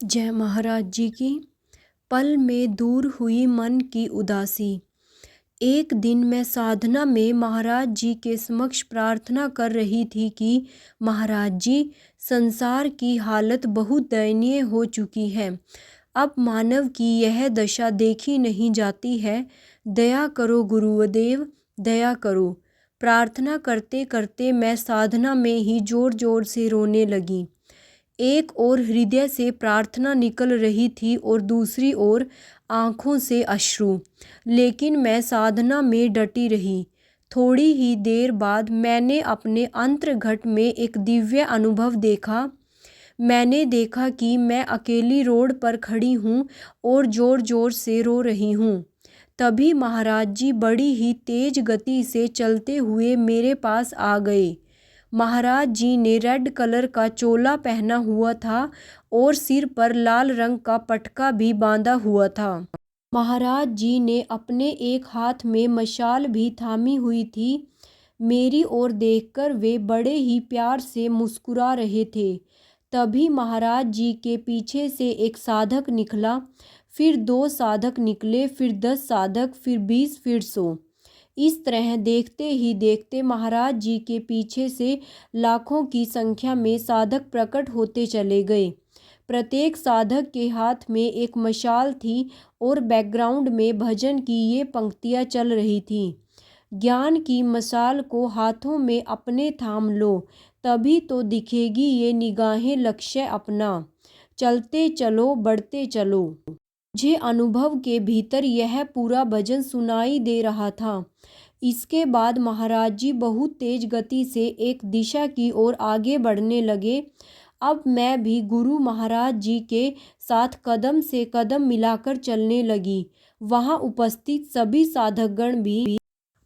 जय महाराज जी की। पल में दूर हुई मन की उदासी। एक दिन मैं साधना में महाराज जी के समक्ष प्रार्थना कर रही थी कि महाराज जी, संसार की हालत बहुत दयनीय हो चुकी है। अब मानव की यह दशा देखी नहीं जाती है। दया करो गुरुदेव, दया करो। प्रार्थना करते करते मैं साधना में ही जोर जोर से रोने लगी। एक ओर हृदय से प्रार्थना निकल रही थी और दूसरी ओर आँखों से अश्रु। लेकिन मैं साधना में डटी रही। थोड़ी ही देर बाद मैंने अपने अंतर्घट में एक दिव्य अनुभव देखा। मैंने देखा कि मैं अकेली रोड पर खड़ी हूँ और जोर जोर से रो रही हूँ। तभी महाराज जी बड़ी ही तेज गति से चलते हुए मेरे पास आ गए। महाराज जी ने रेड कलर का चोला पहना हुआ था और सिर पर लाल रंग का पटका भी बांधा हुआ था। महाराज जी ने अपने एक हाथ में मशाल भी थामी हुई थी। मेरी ओर देखकर वे बड़े ही प्यार से मुस्कुरा रहे थे। तभी महाराज जी के पीछे से एक साधक निकला, फिर 2 साधक निकले, फिर 10 साधक, फिर 20, फिर 100। इस तरह देखते ही देखते महाराज जी के पीछे से लाखों की संख्या में साधक प्रकट होते चले गए। प्रत्येक साधक के हाथ में एक मशाल थी और बैकग्राउंड में भजन की ये पंक्तियाँ चल रही थीं। ज्ञान की मशाल को हाथों में अपने थाम लो, तभी तो दिखेगी ये निगाहें लक्ष्य अपना। चलते चलो, बढ़ते चलो। मुझे अनुभव के भीतर यह पूरा भजन सुनाई दे रहा था। इसके बाद महाराज जी बहुत तेज गति से एक दिशा की ओर आगे बढ़ने लगे। अब मैं भी गुरु महाराज जी के साथ कदम से कदम मिलाकर चलने लगी। वहाँ उपस्थित सभी साधकगण भी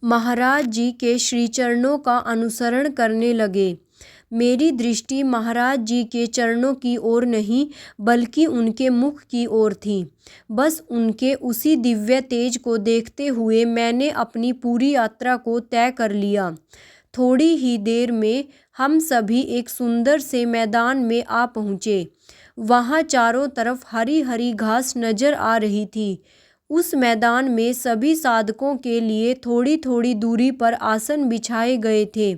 महाराज जी के श्री चरणों का अनुसरण करने लगे। मेरी दृष्टि महाराज जी के चरणों की ओर नहीं बल्कि उनके मुख की ओर थी। बस उनके उसी दिव्य तेज को देखते हुए मैंने अपनी पूरी यात्रा को तय कर लिया। थोड़ी ही देर में हम सभी एक सुंदर से मैदान में आ पहुँचे। वहाँ चारों तरफ हरी हरी घास नजर आ रही थी। उस मैदान में सभी साधकों के लिए थोड़ी थोड़ी दूरी पर आसन बिछाए गए थे।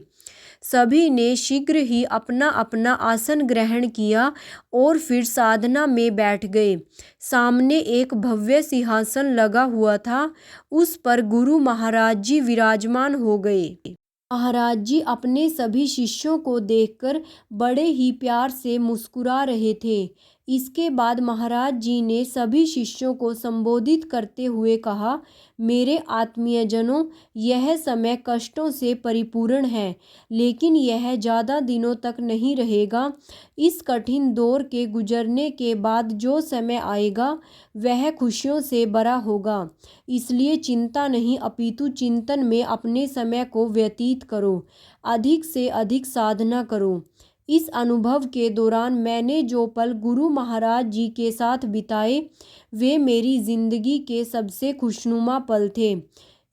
सभी ने शीघ्र ही अपना अपना आसन ग्रहण किया और फिर साधना में बैठ गए। सामने एक भव्य सिंहासन लगा हुआ था, उस पर गुरु महाराज जी विराजमान हो गए। महाराज जी अपने सभी शिष्यों को देखकर बड़े ही प्यार से मुस्कुरा रहे थे। इसके बाद महाराज जी ने सभी शिष्यों को संबोधित करते हुए कहा, मेरे आत्मीयजनों, यह समय कष्टों से परिपूर्ण है, लेकिन यह ज़्यादा दिनों तक नहीं रहेगा। इस कठिन दौर के गुजरने के बाद जो समय आएगा वह खुशियों से भरा होगा। इसलिए चिंता नहीं अपितु चिंतन में अपने समय को व्यतीत करो, अधिक से अधिक साधना करो। इस अनुभव के दौरान मैंने जो पल गुरु महाराज जी के साथ बिताए वे मेरी जिंदगी के सबसे खुशनुमा पल थे।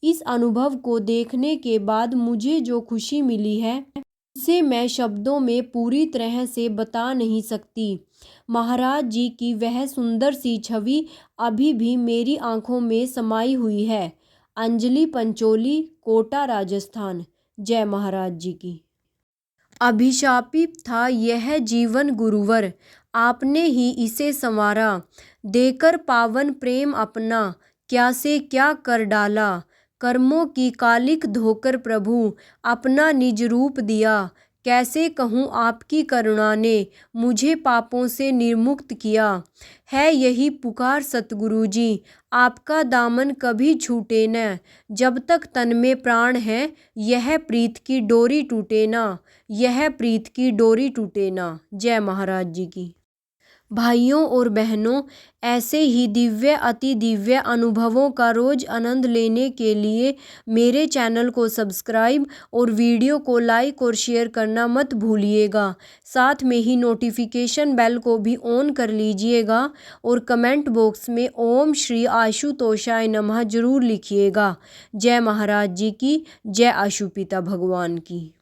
इस अनुभव को देखने के बाद मुझे जो खुशी मिली है उसे मैं शब्दों में पूरी तरह से बता नहीं सकती। महाराज जी की वह सुंदर सी छवि अभी भी मेरी आंखों में समाई हुई है। अंजलि पंचोली, कोटा, राजस्थान। जय महाराज जी की। अभिशापित था यह जीवन गुरुवर, आपने ही इसे संवारा। देकर पावन प्रेम अपना, क्या से क्या कर डाला। कर्मों की कालिक धोकर प्रभु, अपना निज रूप दिया। कैसे कहूँ आपकी करुणा ने, मुझे पापों से निर्मुक्त किया। है यही पुकार सतगुरु जी, आपका दामन कभी छूटे न। जब तक तन में प्राण है, यह प्रीत की डोरी टूटे ना, यह प्रीत की डोरी टूटे ना। जय महाराज जी की। भाइयों और बहनों, ऐसे ही दिव्य अति दिव्य अनुभवों का रोज आनंद लेने के लिए मेरे चैनल को सब्सक्राइब और वीडियो को लाइक और शेयर करना मत भूलिएगा। साथ में ही नोटिफिकेशन बेल को भी ऑन कर लीजिएगा और कमेंट बॉक्स में ओम श्री आशुतोषाय नमः जरूर लिखिएगा। जय महाराज जी की, जय आशुपिता भगवान की।